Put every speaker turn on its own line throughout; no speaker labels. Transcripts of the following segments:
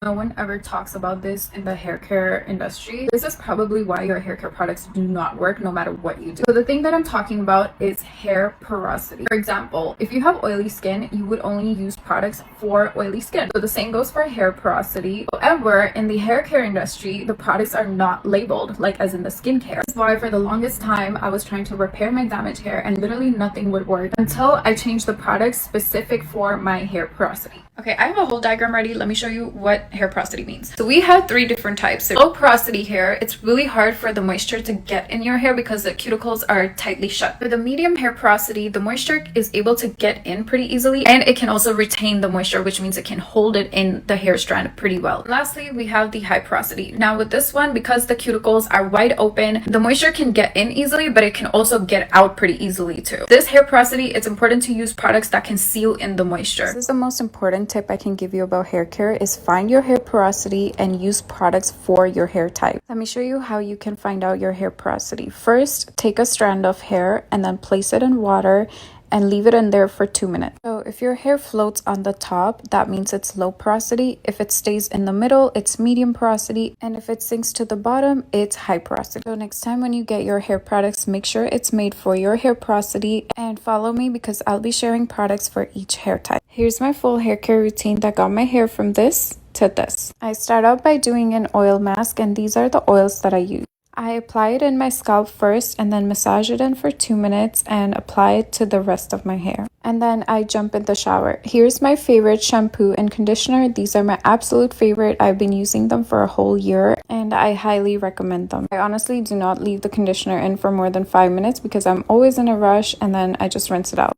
No one ever talks about this in the hair care industry. This is probably why your hair care products do not work no matter what you do. So the thing that I'm talking about is hair porosity. For example, if you have oily skin, you would only use products for oily skin. So the same goes for hair porosity. However, in the hair care industry, the products are not labeled, like as in the skincare. That's why for the longest time, I was trying to repair my damaged hair and literally nothing would work until I changed the products specific for my hair porosity. Okay, I have a whole diagram ready. Let me show you what hair porosity means. So we have three different types. So low porosity hair, it's really hard for the moisture to get in your hair because the cuticles are tightly shut. For the medium hair porosity, the moisture is able to get in pretty easily, and it can also retain the moisture, which means it can hold it in the hair strand pretty well. Lastly, we have the high porosity. Now with this one, because the cuticles are wide open, the moisture can get in easily, but it can also get out pretty easily too. This hair porosity, it's important to use products that can seal in the moisture. This is the most important tip I can give you about hair care, is find your hair porosity and use products for your hair type. Let me show you how you can find out your hair porosity. First, take a strand of hair and then place it in water and leave it in there for 2 minutes. So if your hair floats on the top, that means it's low porosity. If it stays in the middle, it's medium porosity. And if it sinks to the bottom, it's high porosity. So next time when you get your hair products, make sure it's made for your hair porosity and follow me because I'll be sharing products for each hair type. Here's my full hair care routine that got my hair from this to this. I start out by doing an oil mask, and these are the oils that I use. I apply it in my scalp first and then massage it in for 2 minutes and apply it to the rest of my hair. And then I jump in the shower. Here's my favorite shampoo and conditioner. These are my absolute favorite. I've been using them for a whole year and I highly recommend them. I honestly do not leave the conditioner in for more than 5 minutes because I'm always in a rush, and then I just rinse it out.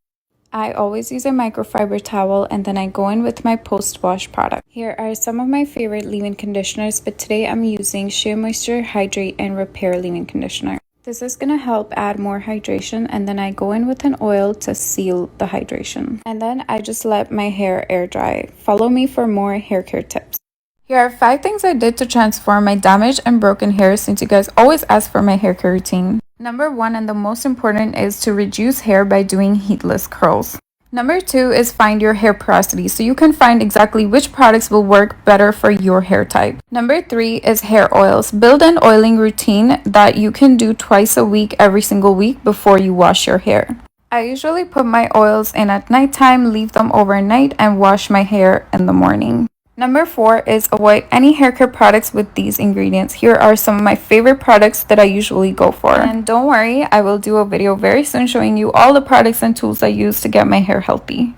I always use a microfiber towel, and then I go in with my post-wash product. Here are some of my favorite leave-in conditioners, but today I'm using Sheer Moisture Hydrate and Repair Leave-In Conditioner. This is going to help add more hydration, and then I go in with an oil to seal the hydration. And then I just let my hair air dry. Follow me for more hair care tips. Here are 5 things I did to transform my damaged and broken hair, since you guys always ask for my hair care routine. Number 1, and the most important, is to reduce hair by doing heatless curls. Number 2 is find your hair porosity so you can find exactly which products will work better for your hair type. Number 3 is hair oils. Build an oiling routine that you can do twice a week, every single week, before you wash your hair. I usually put my oils in at nighttime, leave them overnight, and wash my hair in the morning. Number 4 is avoid any hair care products with these ingredients. Here are some of my favorite products that I usually go for. And don't worry, I will do a video very soon showing you all the products and tools I use to get my hair healthy.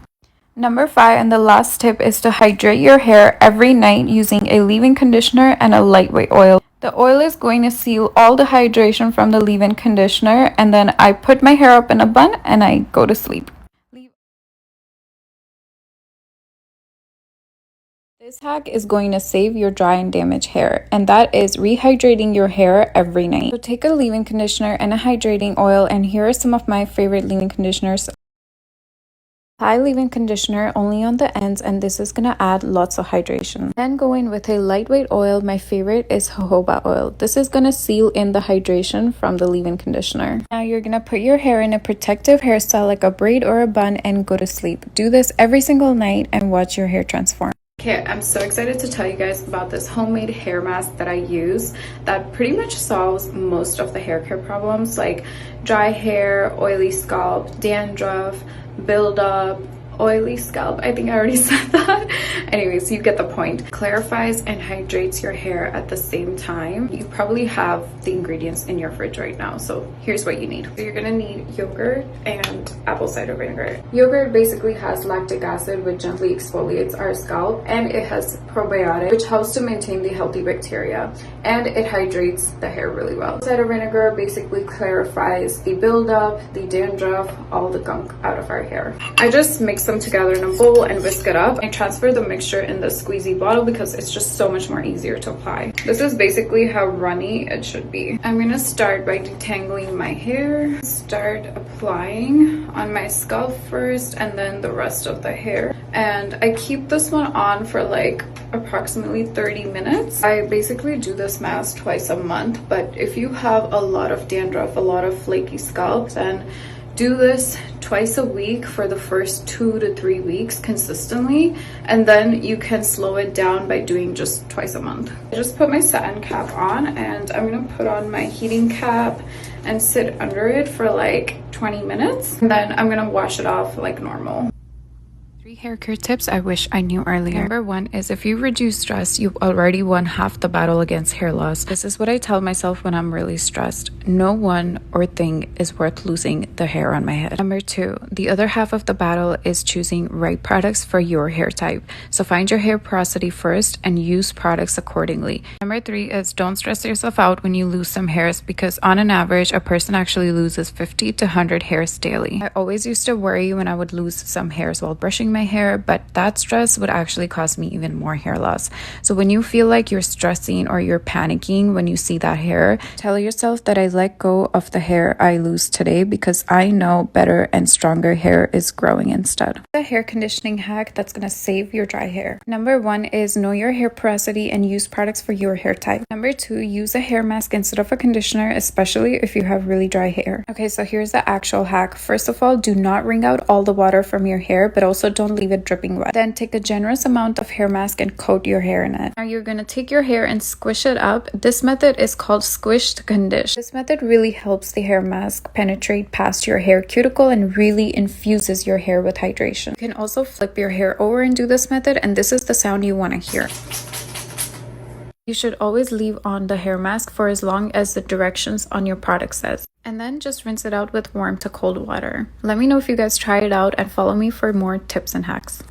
Number 5, and the last tip, is to hydrate your hair every night using a leave-in conditioner and a lightweight oil. The oil is going to seal all the hydration from the leave-in conditioner, and then I put my hair up in a bun and I go to sleep. This hack is going to save your dry and damaged hair, and that is rehydrating your hair every night. So take a leave-in conditioner and a hydrating oil, and here are some of my favorite leave-in conditioners. Apply leave-in conditioner only on the ends, and this is going to add lots of hydration. Then go in with a lightweight oil. My favorite is jojoba oil. This is going to seal in the hydration from the leave-in conditioner. Now you're going to put your hair in a protective hairstyle like a braid or a bun and go to sleep. Do this every single night and watch your hair transform. Okay, I'm so excited to tell you guys about this homemade hair mask that I use that pretty much solves most of the hair care problems like dry hair, oily scalp, dandruff, buildup, oily scalp. I think I already said that. Anyways, you get the point. Clarifies and hydrates your hair at the same time. You probably have the ingredients in your fridge right now, so here's what you need. So you're gonna need yogurt and apple cider vinegar. Yogurt basically has lactic acid, which gently exfoliates our scalp, and it has probiotic, which helps to maintain the healthy bacteria, and it hydrates the hair really well. Cider vinegar basically clarifies the buildup, the dandruff, all the gunk out of our hair. I just mix them together in a bowl and whisk it up. I transfer the mixture in the squeezy bottle because it's just so much more easier to apply. This is basically how runny it should be. I'm gonna start by detangling my hair. Start applying on my scalp first and then the rest of the hair. And I keep this one on for like approximately 30 minutes. I basically do this mask twice a month, but if you have a lot of dandruff, a lot of flaky scalp, then Do this twice a week for the first 2 to 3 weeks consistently, and then you can slow it down by doing just twice a month. I just put my satin cap on, and I'm gonna put on my heating cap and sit under it for like 20 minutes, and then I'm gonna wash it off like normal. 3 hair care tips I wish I knew earlier. Number 1 is, if you reduce stress, you've already won half the battle against hair loss. This is what I tell myself when I'm really stressed. No one or thing is worth losing the hair on my head. Number 2, the other half of the battle is choosing right products for your hair type. So find your hair porosity first and use products accordingly. Number 3 is, don't stress yourself out when you lose some hairs, because on an average, a person actually loses 50 to 100 hairs daily. I always used to worry when I would lose some hairs while brushing my hair, but that stress would actually cause me even more hair loss. So when you feel like you're stressing or you're panicking when you see that hair, tell yourself that I let go of the hair I lose today because I know better and stronger hair is growing instead. The hair conditioning hack that's gonna save your dry hair. Number 1 is, know your hair porosity and use products for your hair type. Number 2, use a hair mask instead of a conditioner, especially if you have really dry hair. Okay, so here's the actual hack. First of all, do not wring out all the water from your hair, but also don't leave it dripping wet. Then take a generous amount of hair mask and coat your hair in it. Now you're gonna take your hair and squish it up. This method is called squish to condition. This method really helps the hair mask penetrate past your hair cuticle and really infuses your hair with hydration. You can also flip your hair over and do this method, and this is the sound you want to hear. You should always leave on the hair mask for as long as the directions on your product says. And then just rinse it out with warm to cold water. Let me know if you guys try it out, and follow me for more tips and hacks.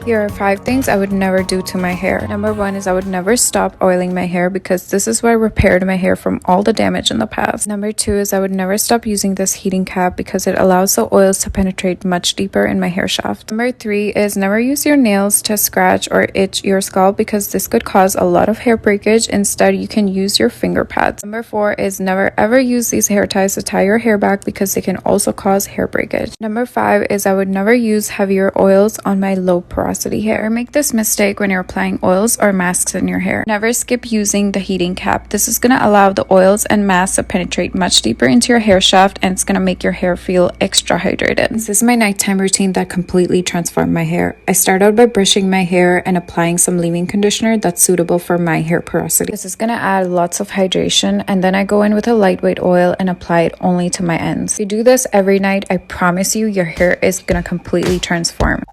Here are 5 things I would never do to my hair. Number 1 is, I would never stop oiling my hair, because this is what repaired my hair from all the damage in the past. Number 2 is, I would never stop using this heating cap because it allows the oils to penetrate much deeper in my hair shaft. Number 3 is, never use your nails to scratch or itch your scalp, because this could cause a lot of hair breakage. Instead, you can use your finger pads. Number 4 is, never ever use these hair ties to tie your hair back, because they can also cause hair breakage. Number 5 is, I would never use heavier oils on my low porosity hair. Make this mistake when you're applying oils or masks in your hair. Never skip using the heating cap. This is going to allow the oils and masks to penetrate much deeper into your hair shaft, and it's going to make your hair feel extra hydrated. This is my nighttime routine that completely transformed my hair. I start out by brushing my hair and applying some leave-in conditioner that's suitable for my hair porosity. This is going to add lots of hydration, and then I go in with a lightweight oil and apply it only to my ends. If you do this every night, I promise you your hair is going to completely transform.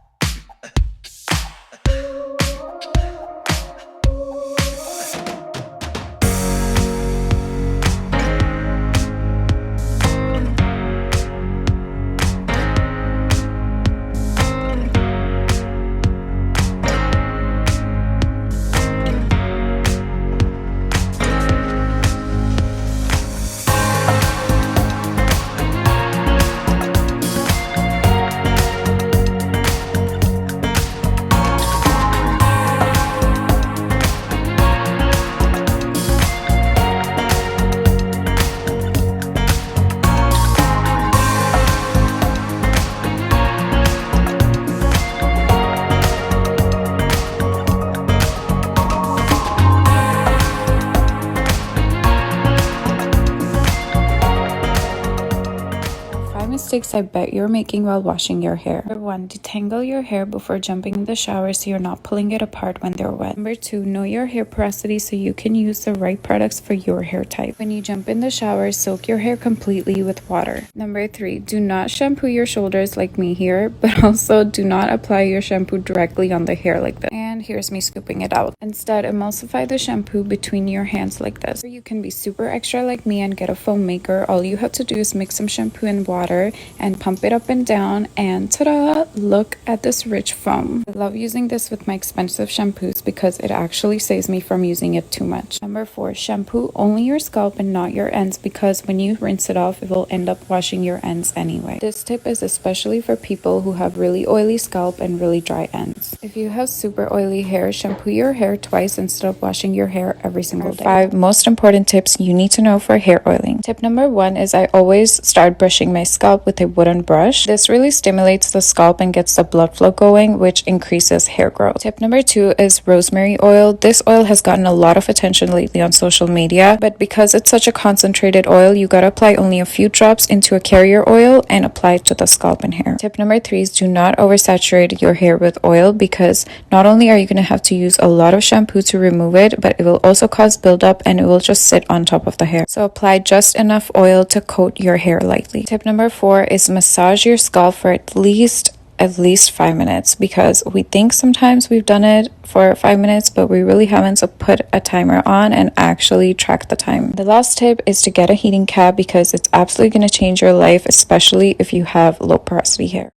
Mistakes I bet you're making while washing your hair. Number 1, detangle your hair before jumping in the shower so you're not pulling it apart when they're wet. Number 2, know your hair porosity so you can use the right products for your hair type. When you jump in the shower, soak your hair completely with water. Number 3, do not shampoo your shoulders like me here, but also do not apply your shampoo directly on the hair like that. And And here's me scooping it out. Instead, emulsify the shampoo between your hands like this. You can be super extra like me and get a foam maker. All you have to do is mix some shampoo and water and pump it up and down, and ta-da! Look at this rich foam. I love using this with my expensive shampoos because it actually saves me from using it too much. Number 4, shampoo only your scalp and not your ends, because when you rinse it off, it will end up washing your ends anyway. This tip is especially for people who have really oily scalp and really dry ends. If you have super oily hair, shampoo your hair twice instead of washing your hair every single day. 5 most important tips you need to know for hair oiling. Tip number 1 is I always start brushing my scalp with a wooden brush. This really stimulates the scalp and gets the blood flow going, which increases hair growth. Tip number 2 is rosemary oil. This oil has gotten a lot of attention lately on social media, but because it's such a concentrated oil, you gotta apply only a few drops into a carrier oil and apply it to the scalp and hair. Tip number 3 is do not oversaturate your hair with oil, because not only are you going to have to use a lot of shampoo to remove it, but it will also cause buildup and it will just sit on top of the hair. So apply just enough oil to coat your hair lightly. Tip number 4 is massage your scalp for at least 5 minutes, because we think sometimes we've done it for 5 minutes, but we really haven't. So put a timer on and actually track the time. The last tip is to get a heating cap, because it's absolutely going to change your life, especially if you have low porosity hair.